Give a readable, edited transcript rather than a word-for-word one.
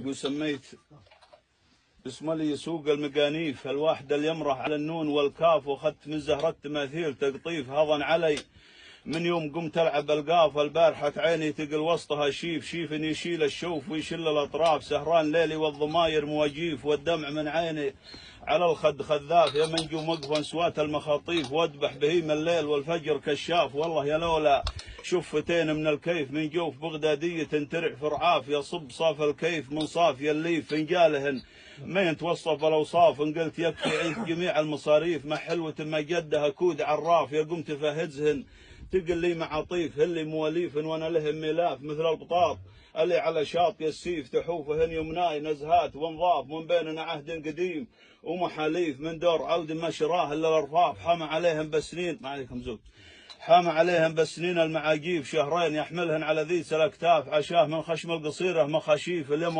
يقول سميت اسم لي سوق المقانيف، الواحدة اللي يمرح على النون والكاف، واخذت من زهرة تماثيل تقطيف هضن علي من يوم قمت العب القاف. البارحة عيني تقل وسطها شيف، شيف يشيل الشوف ويشل الاطراف، سهران ليلي والضماير مواجيف، والدمع من عيني على الخد خذاف، يا منجو مقفا سوات المخاطيف، واذبح بهيم الليل والفجر كشاف. والله يا لولا شفتين من الكيف من جوف بغدادية تنترع فرعاف، يصب صاف الكيف من صافي الليف، فنجالهن ما يتوصف الاوصاف، ان قلت يكفي عند جميع المصاريف، ما حلوة ما جدها كود عراف، يا قمت فهزهن تقل لي معاطيف، اللي مواليف وانا لهم ملاف، مثل البطاط اللي على شاطئ السيف، تحوفهن يمناي نزهات وانظاف، من بيننا عهد قديم ومحاليف، من دور عود ما شراه الا الارفاف، حمى عليهم بسنين ما عليكم زود، حام عليهم بسنين المعاجيف، شهرين يحملهن على ذيس الاكتاف، عشاه من خشم القصيره مخاشيف، اليوم